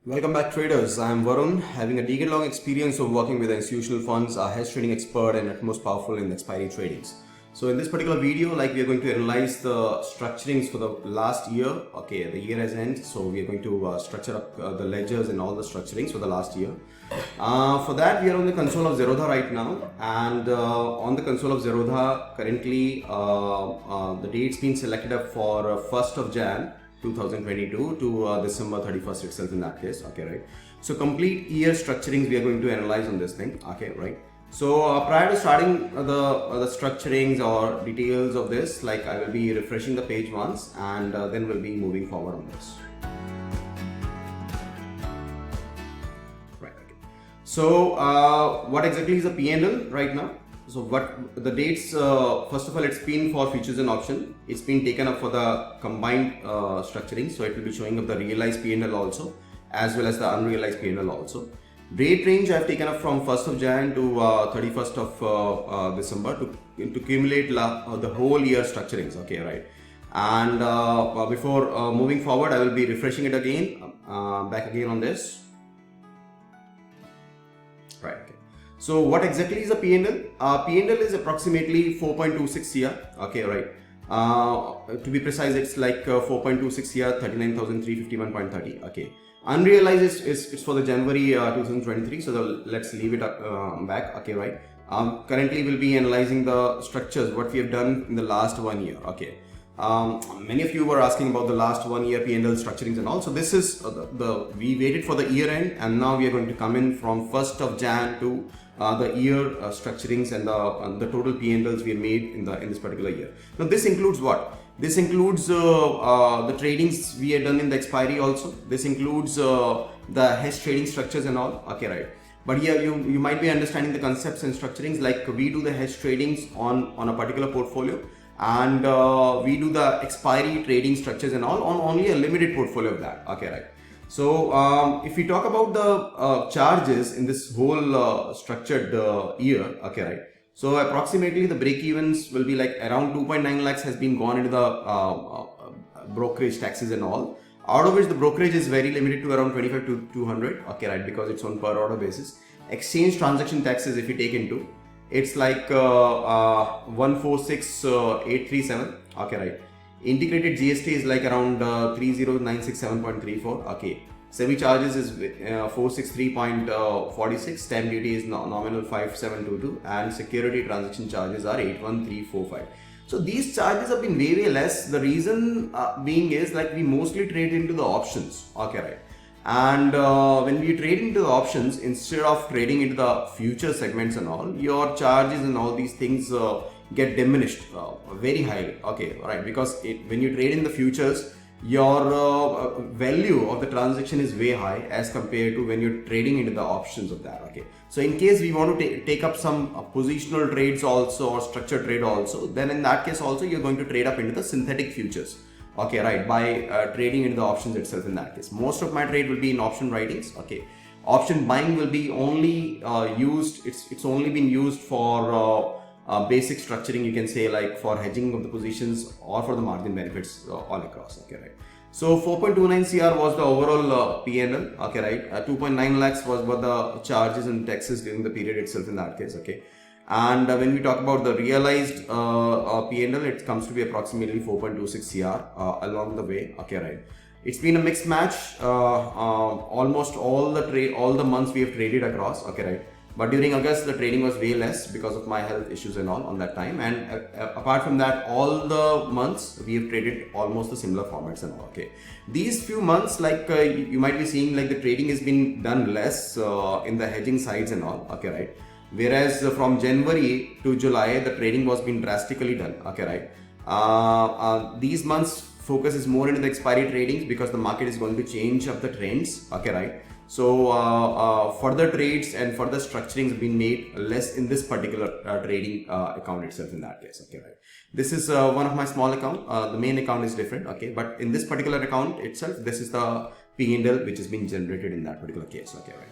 Welcome back, traders. I'm Varun, having a decade-long experience of working with institutional funds, a hedge trading expert, and at most powerful in expiry tradings. So in this particular video, we are going to analyze the structurings for the last year. Okay, the year has ended, so we are going to structure up the ledgers and all the structurings for the last year. For that, we are on the console of Zerodha right now, and on the console of Zerodha, currently the date's been selected up for 1st of Jan 2022 to December 31st itself in that case. Okay, right. So complete year structurings we are going to analyze on this thing. Okay, right. So prior to starting the structurings or details of this, I will be refreshing the page once, and then we'll be moving forward on this. Right. Okay. So what exactly is a P&L right now? So what the dates, first of all, it's been for futures and option. It's been taken up for the combined structuring. So it will be showing up the realized P&L also, as well as the unrealized P&L also. Date range I've taken up from 1st of Jan to 31st of December to accumulate the whole year structurings. Okay, right. And before moving forward, I will be refreshing it again, back again on this. Right. Okay. So what exactly is a P&L? P&L is approximately 4.26 CR. Okay, right. To be precise, it's like 4.26 CR, 39,351.30. Okay. Unrealized is it's for the January 2023. So let's leave it back. Okay, right. Currently, we'll be analyzing the structures what we have done in the last 1 year. Okay. Many of you were asking about the last 1 year P&L structurings and all. So this is we waited for the year end, and now we are going to come in from 1st of Jan to the year structurings and the total P&Ls we have made in this particular year. Now this includes what? This includes the tradings we have done in the expiry also. This includes the hedge trading structures and all. Okay, right. But here you might be understanding the concepts and structurings, like we do the hedge tradings on a particular portfolio, and we do the expiry trading structures and all on only a limited portfolio of that. Okay, right. So if we talk about the charges in this whole structured year, okay, right. So approximately the break evens will be like around 2.9 lakhs has been gone into the brokerage taxes and all, out of which the brokerage is very limited to around 25 to 200. Okay, right, because it's on per order basis. Exchange transaction taxes, if you take into, it's like 146,837. Okay, right. Integrated GST is like around 30,967.34. Okay. SEBI charges is 463.46. Stamp duty is nominal 5722, and security transaction charges are 81345. So these charges have been way less. The reason being is we mostly trade into the options. Okay, right. And when we trade into the options, instead of trading into the future segments and all, your charges and all these things get diminished very highly. Okay, right, because when you trade in the futures, your value of the transaction is way high as compared to when you're trading into the options of that. Okay, so in case we want to take up some positional trades also, or structured trade also, then in that case also you're going to trade up into the synthetic futures. Okay, right, by trading into the options itself. In that case, most of my trade will be in option writings. Okay, option buying will be only used, it's only been used for basic structuring, you can say, like for hedging of the positions or for the margin benefits all across. Okay, right. So 4.29 CR was the overall P&L. Okay, right. 2.9 lakhs was what the charges and taxes during the period itself in that case. Okay. And when we talk about the realized P&L, it comes to be approximately 4.26 CR along the way. Okay, right. It's been a mixed match. Almost all the months we have traded across. Okay, right. But during August, the trading was way less because of my health issues and all on that time. And apart from that, all the months we have traded almost the similar formats and all. Okay, these few months, you might be seeing, the trading has been done less in the hedging sides and all. Okay, right. Whereas from January to July, the trading was being drastically done. Okay, right. These months focus is more into the expiry tradings because the market is going to change up the trends. Okay, right. So further trades and further structurings have been made less in this particular trading account itself in that case. Okay, right. This is one of my small account. The main account is different. Okay, but in this particular account itself, this is the P&L which has been generated in that particular case. Okay, right.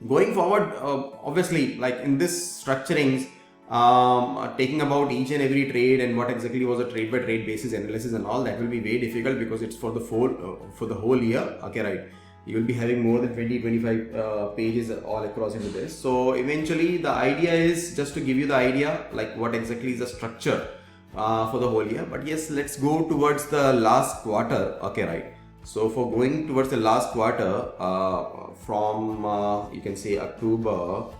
Going forward, obviously, in this structurings, taking about each and every trade and what exactly was a trade by trade basis analysis and all, that will be very difficult because it's for the whole year. Okay, right. You will be having more than 20-25 pages all across into this. So eventually the idea is just to give you the idea like what exactly is the structure for the whole year. But yes, let's go towards the last quarter. Okay, right. So for going towards the last quarter, from you can say October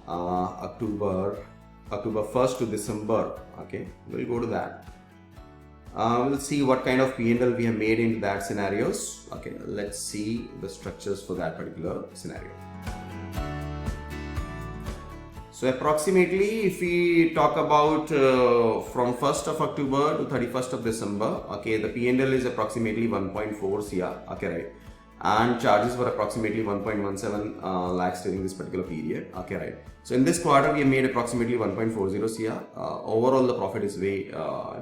1st to December. Okay, we'll go to that. We'll see what kind of P&L we have made into that scenarios. Okay, let's see the structures for that particular scenario. So approximately, if we talk about from 1st of October to 31st of December, okay, the P&L is approximately 1.4 CR, okay, right, and charges were approximately 1.17 lakhs during this particular period, okay, right. So in this quarter, we have made approximately 1.40 CR. Overall, the profit is way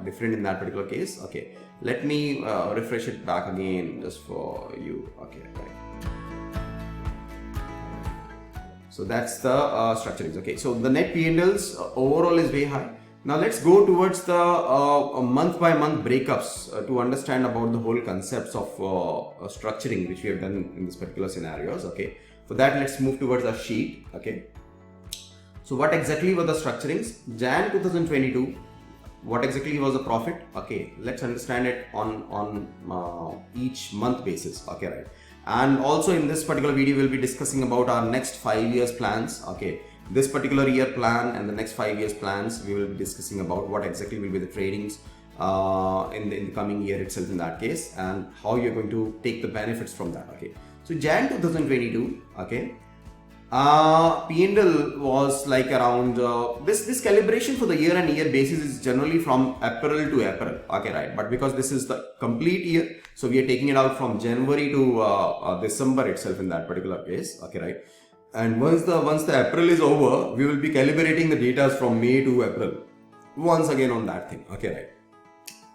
different in that particular case. Okay, let me refresh it back again just for you. Okay, right. So that's the structurings. Okay, so the net P&Ls overall is way high. Now let's go towards the month by month breakups to understand about the whole concepts of structuring which we have done in this particular scenarios. Okay, for that let's move towards our sheet. Okay, so what exactly were the structurings? Jan 2022, what exactly was the profit? Okay, let's understand it on each month basis. Okay, right. And also in this particular video we'll be discussing about our next 5 years plans. Okay, this particular year plan and the next 5 years plans, we will be discussing about what exactly will be the tradings in the coming year itself in that case, and how you're going to take the benefits from that. Okay, so Jan 2022, okay, P&L was like around this calibration for the year and year basis is generally from April to April. Okay, right, but because this is the complete year, so we are taking it out from January to December itself in that particular case. Okay, right. And once the April is over, we will be calibrating the data from May to April once again on that thing. Okay, right.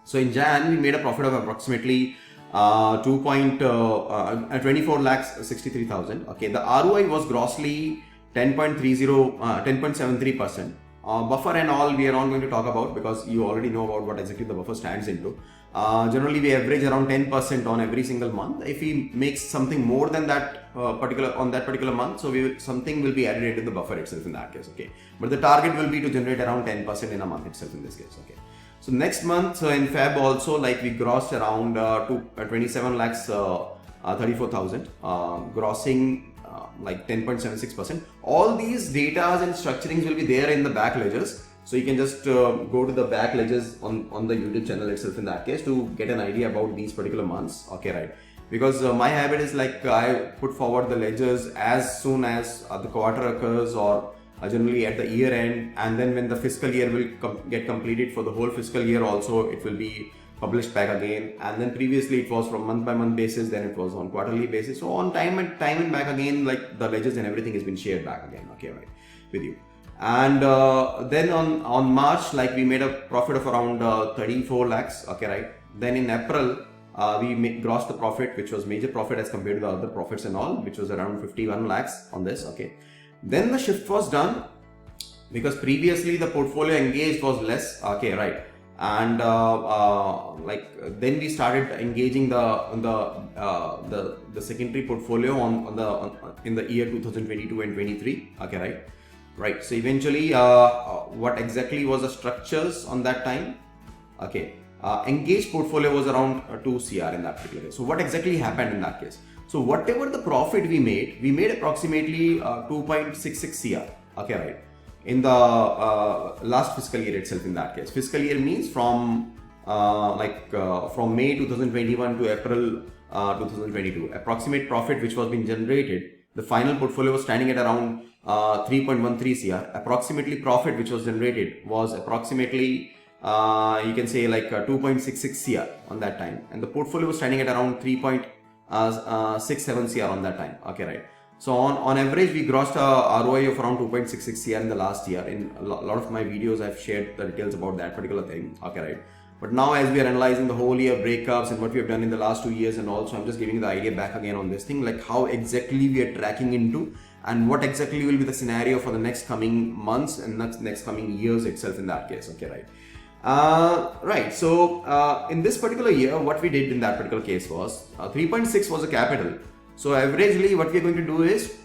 So in Jan, we made a profit of approximately 24 lakhs 63,000. Okay, the ROI was grossly 10.73%. Buffer and all we are not going to talk about because you already know about what exactly the buffer stands into. Generally we average around 10% on every single month. If we make something more than that particular month, so something will be added into the buffer itself in that case. Okay, but the target will be to generate around 10% in a month itself in this case. Okay, so next month in Feb also, like we grossed around 27 lakhs 34,000, grossing like 10.76%. All these datas and structurings will be there in the back ledgers. So you can just go to the back ledgers on the YouTube channel itself in that case to get an idea about these particular months. Okay, right. Because my habit is like I put forward the ledgers as soon as the quarter occurs, or generally at the year end, and then when the fiscal year will get completed for the whole fiscal year also, it will be published back again. And then previously it was from month by month basis, then it was on quarterly basis. So on time and back again, like the ledgers and everything has been shared back again. Okay, right, with you. And then on March, like we made a profit of around 34 lakhs. Okay, right. Then in April, we grossed the profit, which was major profit as compared to the other profits and all, which was around 51 lakhs on this. Okay. Then the shift was done because previously the portfolio engaged was less. Okay, right. And then we started engaging the secondary portfolio in the year 2022 and 23. Okay, right. Right. So eventually, what exactly was the structures on that time? Okay. Engaged portfolio was around 2 CR in that particular case. So what exactly happened in that case? So whatever the profit we made approximately 2.66 CR. Okay, right. In the last fiscal year itself in that case. Fiscal year means from May 2021 to April 2022. Approximate profit which was being generated, the final portfolio was standing at around 3.13 CR. Approximately profit which was generated was approximately you can say like 2.66 CR on that time, and the portfolio was standing at around 3.67 CR on that time. Okay, right. So on average we grossed a ROI of around 2.66 CR in the last year. In a lot of my videos I've shared the details about that particular thing. Okay, right. But now as we are analyzing the whole year breakups and what we have done in the last 2 years, and also I'm just giving the idea back again on this thing, like how exactly we are tracking into and what exactly will be the scenario for the next coming months and next coming years itself in that case. Okay, right. Right. So in this particular year, what we did in that particular case was 3.6 was a capital. So averagely what we are going to do is,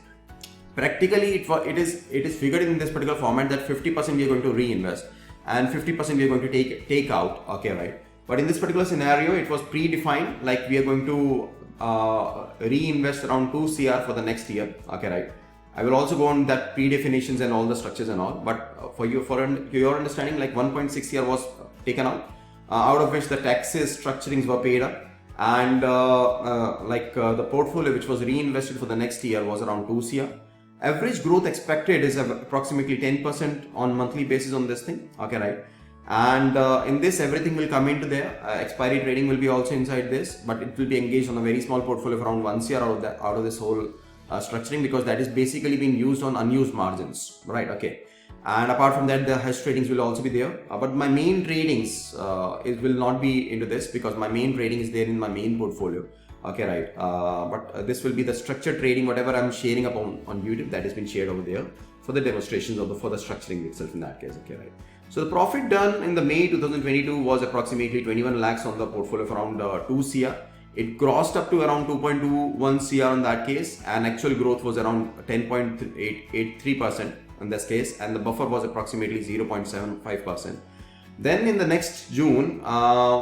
practically it is figured in this particular format that 50% we are going to reinvest and 50% we are going to take out, okay, right? But in this particular scenario, it was predefined, like we are going to reinvest around 2 CR for the next year, okay, right? I will also go on that predefinitions and all the structures and all, but for your understanding, like 1.6 CR was taken out of which the taxes structurings were paid up, and the portfolio which was reinvested for the next year was around 2 CR. Average growth expected is approximately 10% on monthly basis on this thing, okay, right? And in this, everything will come into there. Expiry trading will be also inside this, but it will be engaged on a very small portfolio of around 1 CR out of this whole structuring, because that is basically being used on unused margins, right? Okay. And apart from that, the hedge tradings will also be there, but my main tradings it will not be into this, because my main trading is there in my main portfolio, okay, right? But this will be the structured trading, whatever I'm sharing up on YouTube, that has been shared over there for the demonstrations for the structuring itself in that case, okay, right? So the profit done in the May 2022 was approximately 21 lakhs on the portfolio of around 2 CR. It grossed up to around 2.21 CR in that case, and actual growth was around 10.83% in this case, and the buffer was approximately 0.75%. Then in the next June,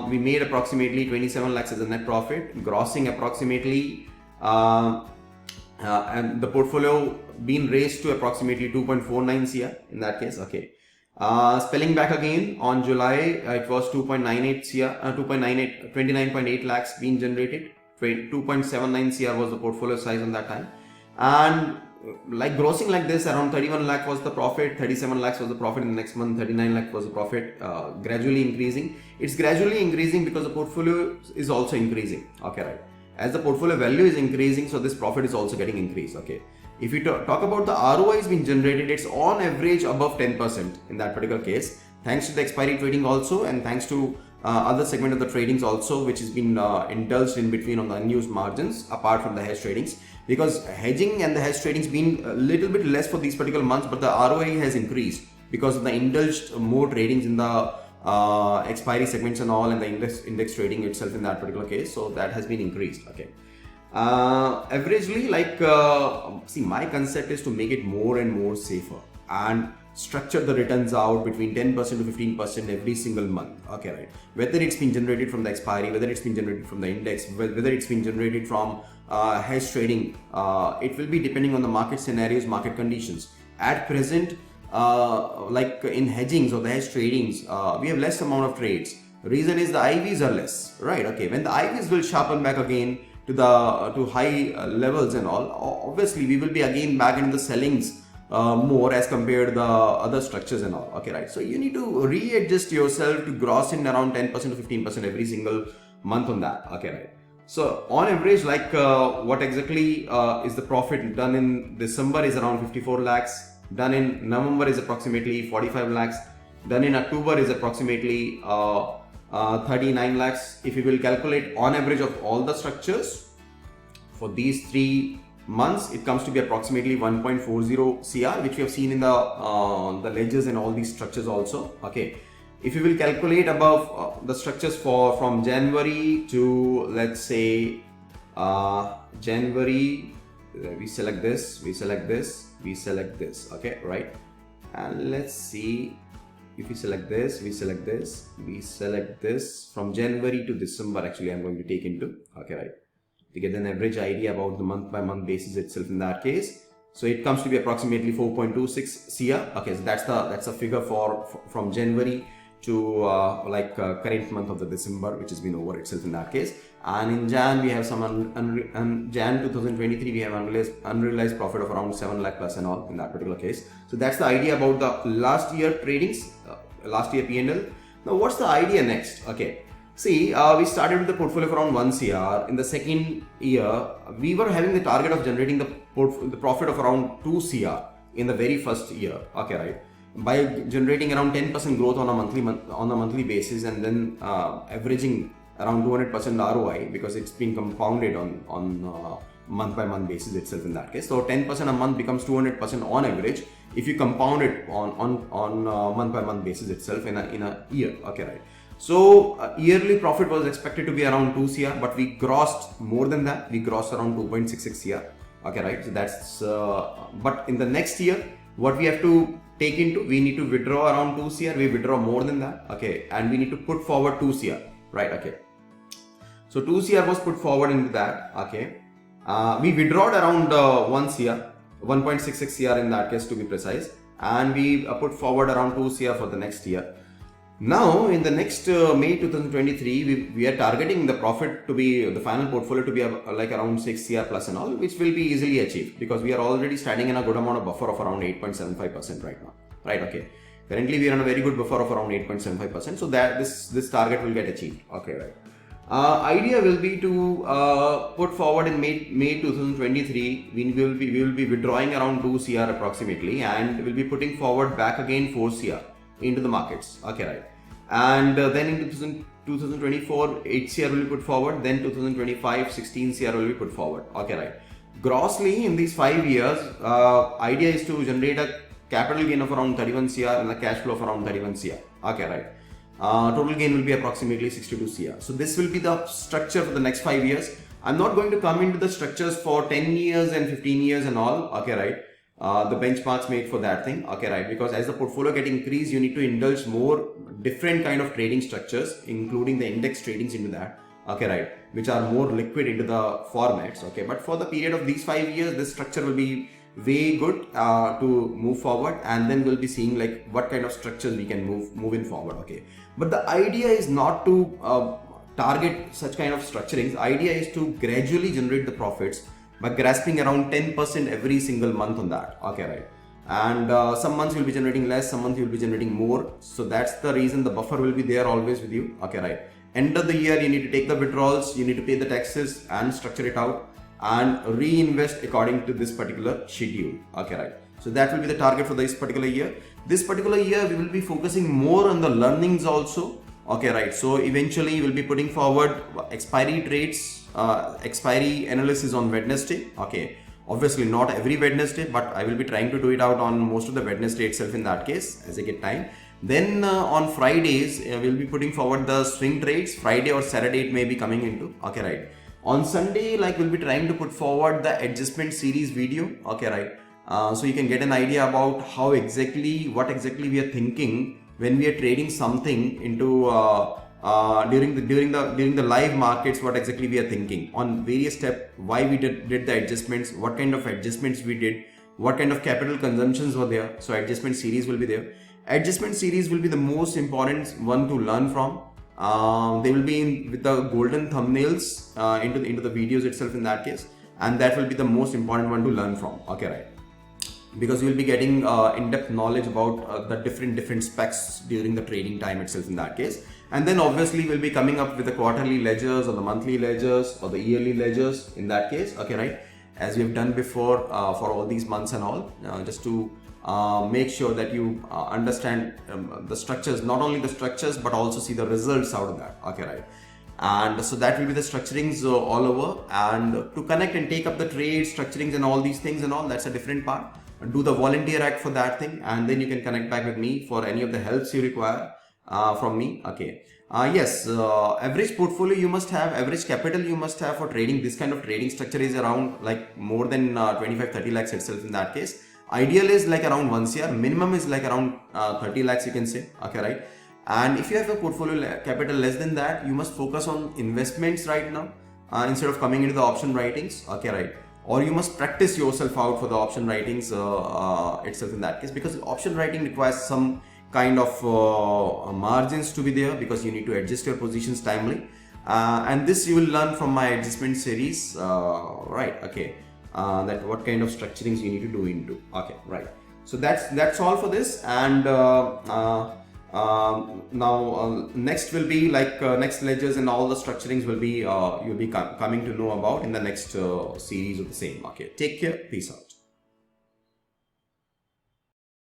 we made approximately 27 lakhs as a net profit, grossing approximately, and the portfolio being raised to approximately 2.49 CR in that case, okay. Spelling back again, on July, it was 2.98 CR, 29.8 lakhs being generated, 2.79 CR was the portfolio size on that time, and like grossing like this, around 31 lakh was the profit, 37 lakhs was the profit in the next month, 39 lakh was the profit, gradually increasing. It's gradually increasing because the portfolio is also increasing, okay, right? As the portfolio value is increasing, so this profit is also getting increased, okay. If we talk about the ROIs being generated, it's on average above 10% in that particular case, thanks to the expiry trading also, and thanks to other segment of the tradings also, which has been indulged in between on the unused margins, apart from the hedge tradings, because hedging and the hedge tradings been a little bit less for these particular months, but the ROI has increased because of the indulged more tradings in the expiry segments and all, and the index trading itself in that particular case, so that has been increased, okay. Averagely, like see, my concept is to make it more and more safer and structure the returns out between 10% to 15% every single month, okay, right? Whether it's been generated from the expiry, whether it's been generated from the index, whether it's been generated from hedge trading, it will be depending on the market scenarios, market conditions. At present, like in hedgings or the hedge tradings, we have less amount of trades. Reason is the IVs are less, right? Okay, when the IVs will sharpen back again to high levels and all, obviously we will be again back into the sellings more as compared to the other structures and all, okay, right? So you need to readjust yourself to gross in around 10% to 15% every single month on that, okay, right? So on average, like what exactly is the profit done in December is around 54 lakhs, done in November is approximately 45 lakhs, done in October is approximately 39 lakhs. If you will calculate on average of all the structures for these 3 months, it comes to be approximately 1.40 CR, which we have seen in the ledgers and all these structures also, okay. If you will calculate above the structures from January to, let's say, January, we select this, we select this, we select this, okay, right? And let's see, if we select this, we select this, we select this from January to December, actually I'm going to take into, okay, right, to get an average idea about the month by month basis itself in that case. So it comes to be approximately 4.26 CR, okay, so that's a figure from January to current month of the December, which has been over itself in that case. And in Jan we have some Jan 2023 we have unrealized profit of around 7 lakh plus and all in that particular case. So that's the idea about the last year tradings, last year P&L. Now what's the idea next? Okay, see, we started with the portfolio of around 1 CR. In the second year we were having the target of generating the profit of around 2 CR in the very first year, okay, right, by generating around 10% growth on a monthly basis, and then averaging around 200% ROI, because it's been compounded on month by month basis itself in that case. So 10% a month becomes 200% on average if you compound it on month by month basis itself in a year, okay, right? So yearly profit was expected to be around 2 CR, but we grossed more than that. We grossed around 2.66 CR. Okay, right. So that's but in the next year, what we have to take into, we need to withdraw around 2 CR. We withdraw more than that. Okay, and we need to put forward 2 CR. Right. Okay. So 2 CR was put forward into that. Okay. We withdrawed around 1 CR, 1.66 CR in that case to be precise, and we put forward around 2 CR for the next year. Now, in the next May 2023, we are targeting the profit to be, the final portfolio to be like around 6 CR plus and all, which will be easily achieved because we are already standing in a good amount of buffer of around 8.75% right now. Right, okay. Currently, we are on a very good buffer of around 8.75%, so that this target will get achieved. Okay, right. Idea will be to put forward in May 2023. We will be withdrawing around 2 CR approximately, and we'll be putting forward back again 4 CR into the markets. Okay, right. And then in 2024, 8 CR will be put forward. Then 2025, 16 CR will be put forward. Okay, right. Grossly in these 5 years, idea is to generate a capital gain of around 31 CR and a cash flow of around 31 CR. Okay, right. Total gain will be approximately 62 CR. So this will be the structure for the next 5 years. I'm not going to come into the structures for 10 years and 15 years and all. Okay, right. The benchmarks made for that thing. Okay, right. Because as the portfolio get increased, you need to indulge more different kind of trading structures, including the index tradings into that. Okay, right. Which are more liquid into the formats. Okay, but for the period of these 5 years, this structure will be way good to move forward, and then we'll be seeing like what kind of structures we can move in forward. Okay, but the idea is not to target such kind of structurings. The idea is to gradually generate the profits by grasping around 10% every single month on that. Okay, right. And some months you'll be generating less, some months you'll be generating more. So that's the reason the buffer will be there always with you. Okay, right. End of the year, you need to take the withdrawals, you need to pay the taxes and structure it out and reinvest according to this particular schedule. Okay, right. So that will be the target for this particular year. This particular year, we will be focusing more on the learnings also. Okay, right. So eventually we'll be putting forward expiry trades, expiry analysis on Wednesday. Okay. Obviously not every Wednesday, but I will be trying to do it out on most of the Wednesday itself in that case as I get time. Then on Fridays, we'll be putting forward the swing trades. Friday or Saturday it may be coming into. Okay, right. On Sunday, like we'll be trying to put forward the adjustment series video. Okay, right. So you can get an idea about how exactly, what exactly we are thinking when we are trading something into during the live markets. What exactly we are thinking on various steps, why we did the adjustments, what kind of adjustments we did, what kind of capital consumptions were there. So adjustment series will be there. Adjustment series will be the most important one to learn from. They will be with the golden thumbnails into the videos itself in that case, and that will be the most important one to learn from. Okay, right. Because you will be getting in-depth knowledge about the different specs during the trading time itself in that case. And then obviously we'll be coming up with the quarterly ledgers or the monthly ledgers or the yearly ledgers in that case. Okay, right. As we have done before for all these months and all, just to make sure that you understand the structures, not only the structures but also see the results out of that. Okay, right. And so that will be the structurings all over, and to connect and take up the trade structurings and all these things and all, that's a different part. Do the volunteer act for that thing, and then you can connect back with me for any of the helps you require from me. Okay. Yes, average portfolio you must have, average capital you must have for trading. This kind of trading structure is around like more than 25-30 lakhs itself in that case. Ideal is like around 1 CR, minimum is like around 30 lakhs you can say. Okay, right. And if you have a portfolio capital less than that, you must focus on investments right now instead of coming into the option writings. Okay, right. Or you must practice yourself out for the option writings itself in that case, because option writing requires some kind of margins to be there, because you need to adjust your positions timely. And this you will learn from my adjustment series, right? Okay. That what kind of structurings you need to do into. Okay, right. So that's all for this. And now next will be like next ledgers and all the structurings will be you'll be coming to know about in the next series of the same. Okay, take care, peace out.